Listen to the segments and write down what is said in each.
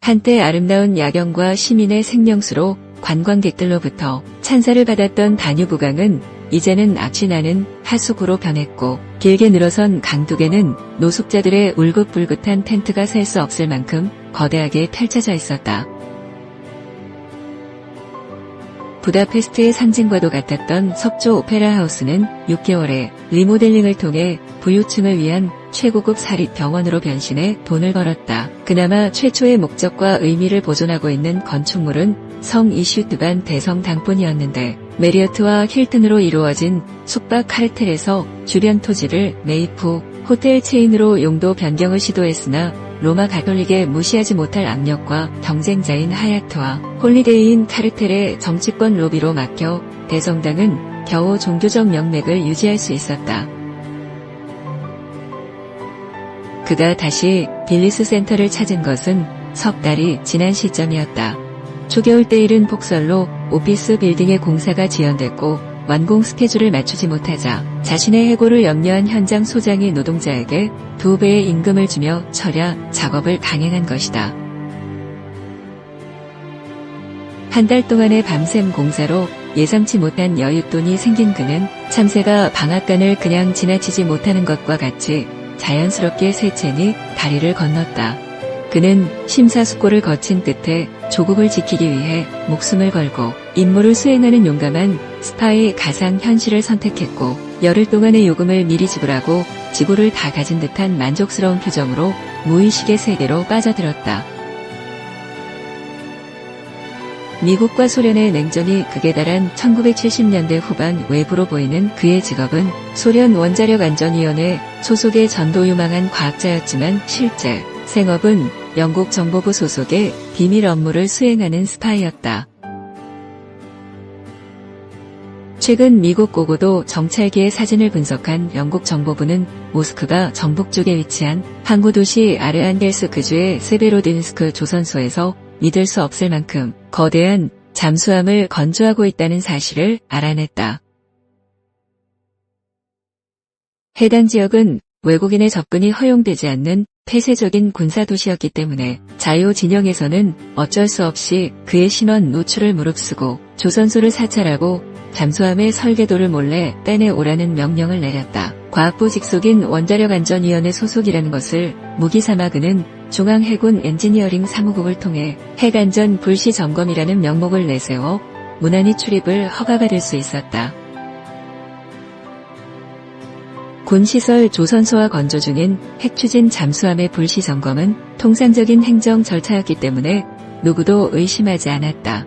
한때 아름다운 야경과 시민의 생명수로 관광객들로부터 찬사를 받았던 다뉴브강은 이제는 악취나는 하수구로 변했고, 길게 늘어선 강둑에는 노숙자들의 울긋불긋한 텐트가 셀 수 없을 만큼 거대하게 펼쳐져 있었다. 부다페스트의 상징과도 같았던 석조 오페라 하우스는 6개월의 리모델링을 통해 부유층을 위한 최고급 사립병원으로 변신해 돈을 벌었다. 그나마 최초의 목적과 의미를 보존하고 있는 건축물은 성 이슈트반 대성당뿐이었는데, 메리어트와 힐튼으로 이루어진 숙박 카르텔에서 주변 토지를 매입 후 호텔 체인으로 용도 변경을 시도했으나 로마 가톨릭의 무시하지 못할 압력과 경쟁자인 하얏트와 홀리데이인 카르텔의 정치권 로비로 막혀 대성당은 겨우 종교적 명맥을 유지할 수 있었다. 그가 다시 빌리스 센터를 찾은 것은 석 달이 지난 시점이었다. 초겨울 때 일은 폭설로 오피스 빌딩의 공사가 지연됐고 완공 스케줄을 맞추지 못하자 자신의 해고를 염려한 현장 소장이 노동자에게 2배의 임금을 주며 철야 작업을 강행한 것이다. 한 달 동안의 밤샘 공사로 예상치 못한 여윳돈이 생긴 그는 참새가 방앗간을 그냥 지나치지 못하는 것과 같이 자연스럽게 쇠체니 다리를 건넜다. 그는 심사숙고를 거친 끝에 조국을 지키기 위해 목숨을 걸고 임무를 수행하는 용감한 스파이 가상현실을 선택했고, 열흘 동안의 요금을 미리 지불하고 지구를 다 가진 듯한 만족스러운 표정으로 무의식의 세계로 빠져들었다. 미국과 소련의 냉전이 극에 달한 1970년대 후반 외부로 보이는 그의 직업은 소련 원자력안전위원회 소속의 전도 유망한 과학자였지만 실제 생업은 영국 정보부 소속의 비밀 업무를 수행하는 스파이였다. 최근 미국 고고도 정찰기의 사진을 분석한 영국 정보부는 모스크바 정북 쪽에 위치한 항구 도시 아르안겔스크주의 세베로딘스크 조선소에서 믿을 수 없을 만큼 거대한 잠수함을 건조하고 있다는 사실을 알아냈다. 해당 지역은 외국인의 접근이 허용되지 않는 폐쇄적인 군사도시였기 때문에 자유 진영에서는 어쩔 수 없이 그의 신원 노출을 무릅쓰고 조선소를 사찰하고 잠수함의 설계도를 몰래 빼내오라는 명령을 내렸다. 과학부 직속인 원자력안전위원회 소속이라는 것을 무기삼아 그는 중앙해군 엔지니어링 사무국을 통해 핵안전 불시 점검이라는 명목을 내세워 무난히 출입을 허가받을 수 있었다. 군시설 조선소와 건조 중인 핵추진 잠수함의 불시 점검은 통상적인 행정 절차였기 때문에 누구도 의심하지 않았다.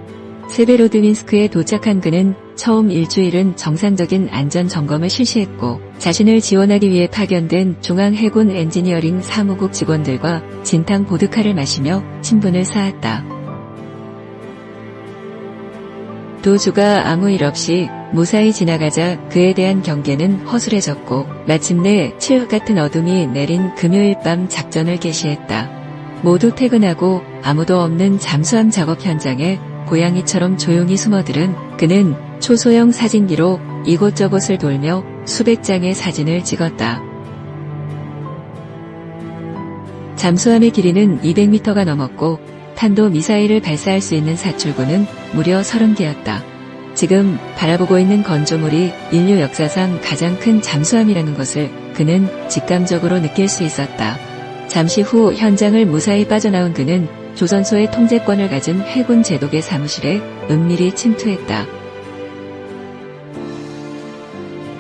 세베로드민스크에 도착한 그는 처음 일주일은 정상적인 안전 점검을 실시했고, 자신을 지원하기 위해 파견된 중앙해군 엔지니어링 사무국 직원들과 진탕 보드카를 마시며 친분을 쌓았다. 두 주가 아무 일 없이 무사히 지나가자 그에 대한 경계는 허술해졌고, 마침내 칠흑 같은 어둠이 내린 금요일 밤 작전을 개시했다. 모두 퇴근하고 아무도 없는 잠수함 작업 현장에 고양이처럼 조용히 숨어들은 그는 초소형 사진기로 이곳저곳을 돌며 수백 장의 사진을 찍었다. 잠수함의 길이는 200m가 넘었고 탄도 미사일을 발사할 수 있는 사출구는 무려 30개였다. 지금 바라보고 있는 건조물이 인류 역사상 가장 큰 잠수함이라는 것을 그는 직감적으로 느낄 수 있었다. 잠시 후 현장을 무사히 빠져나온 그는 조선소의 통제권을 가진 해군 제독의 사무실에 은밀히 침투했다.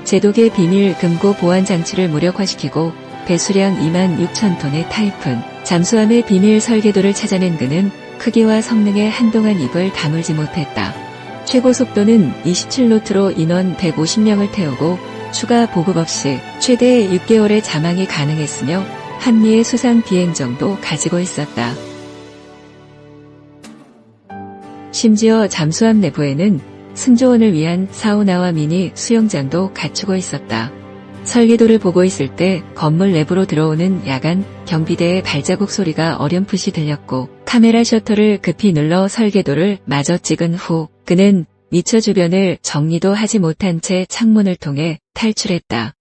제독의 비밀 금고 보안 장치를 무력화시키고 배수량 26,000톤의 타이푼 잠수함의 비밀 설계도를 찾아낸 그는 크기와 성능에 한동안 입을 다물지 못했다. 최고 속도는 27노트로 인원 150명을 태우고 추가 보급 없이 최대 6개월의 잠항이 가능했으며 한미의 수상 비행정도 가지고 있었다. 심지어 잠수함 내부에는 승조원을 위한 사우나와 미니 수영장도 갖추고 있었다. 설계도를 보고 있을 때 건물 내부로 들어오는 야간 경비대의 발자국 소리가 어렴풋이 들렸고, 카메라 셔터를 급히 눌러 설계도를 마저 찍은 후 그는 미처 주변을 정리도 하지 못한 채 창문을 통해 탈출했다.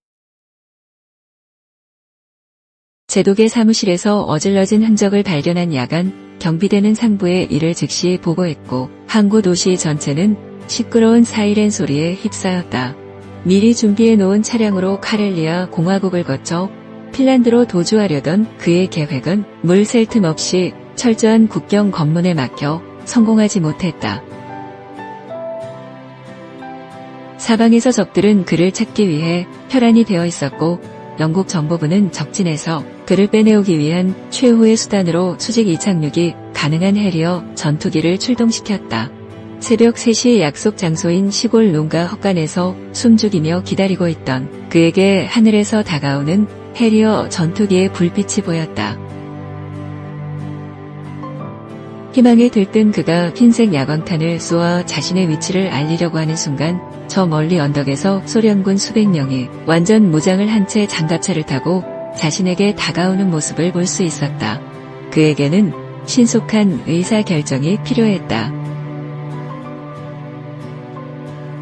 제독의 사무실에서 어질러진 흔적을 발견한 야간 경비대는 상부에 이를 즉시 보고했고 항구 도시 전체는 시끄러운 사이렌 소리에 휩싸였다. 미리 준비해 놓은 차량으로 카렐리아 공화국을 거쳐 핀란드로 도주하려던 그의 계획은 물 샐 틈 없이 철저한 국경 검문에 막혀 성공하지 못했다. 사방에서 적들은 그를 찾기 위해 혈안이 되어 있었고 영국 정보부는 적진에서 그를 빼내오기 위한 최후의 수단으로 수직 이착륙이 가능한 해리어 전투기를 출동시켰다. 새벽 3시 약속 장소인 시골 농가 헛간에서 숨죽이며 기다리고 있던 그에게 하늘에서 다가오는 해리어 전투기의 불빛이 보였다. 희망에 들뜬 그가 흰색 야광탄을 쏘아 자신의 위치를 알리려고 하는 순간 저 멀리 언덕에서 소련군 수백 명이 완전 무장을 한 채 장갑차를 타고 자신에게 다가오는 모습을 볼 수 있었다. 그에게는 신속한 의사결정이 필요했다.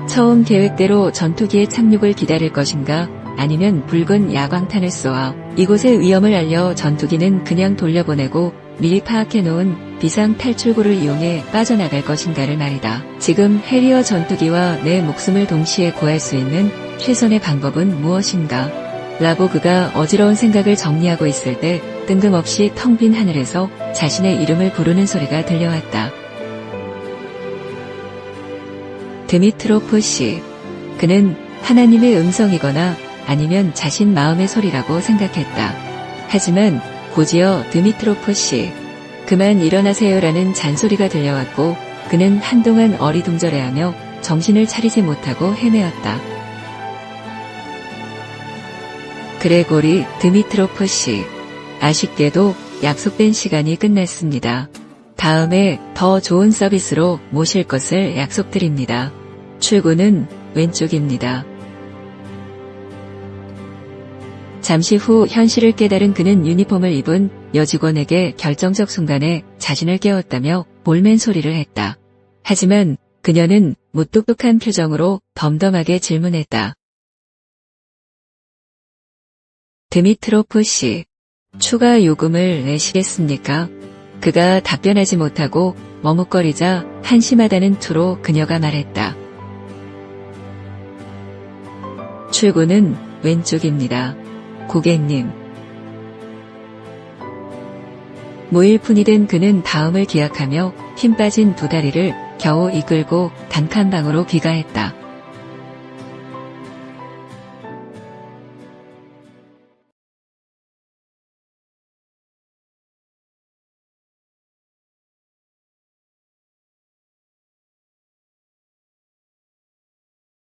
처음 계획대로 전투기의 착륙을 기다릴 것인가 아니면 붉은 야광탄을 쏘아 이곳의 위험을 알려 전투기는 그냥 돌려보내고 미리 파악해놓은 비상 탈출구를 이용해 빠져나갈 것인가를 말이다. 지금 해리어 전투기와 내 목숨을 동시에 구할 수 있는 최선의 방법은 무엇인가? 라고 그가 어지러운 생각을 정리하고 있을 때 뜬금없이 텅 빈 하늘에서 자신의 이름을 부르는 소리가 들려왔다. 드미트로프 씨. 그는 하나님의 음성이거나 아니면 자신 마음의 소리라고 생각했다. 하지만 곧이어 드미트로프 씨. 그만 일어나세요라는 잔소리가 들려왔고 그는 한동안 어리둥절해하며 정신을 차리지 못하고 헤매었다. 그레고리 드미트로프 씨. 아쉽게도 약속된 시간이 끝났습니다. 다음에 더 좋은 서비스로 모실 것을 약속드립니다. 출구는 왼쪽입니다. 잠시 후 현실을 깨달은 그는 유니폼을 입은 여직원에게 결정적 순간에 자신을 깨웠다며 볼멘 소리를 했다. 하지만 그녀는 무뚝뚝한 표정으로 덤덤하게 질문했다. 드미트로프 씨, 추가 요금을 내시겠습니까? 그가 답변하지 못하고 머뭇거리자 한심하다는 투로 그녀가 말했다. 출구는 왼쪽입니다. 고객님. 무일푼이 된 그는 다음을 기약하며 힘 빠진 두 다리를 겨우 이끌고 단칸방으로 귀가했다.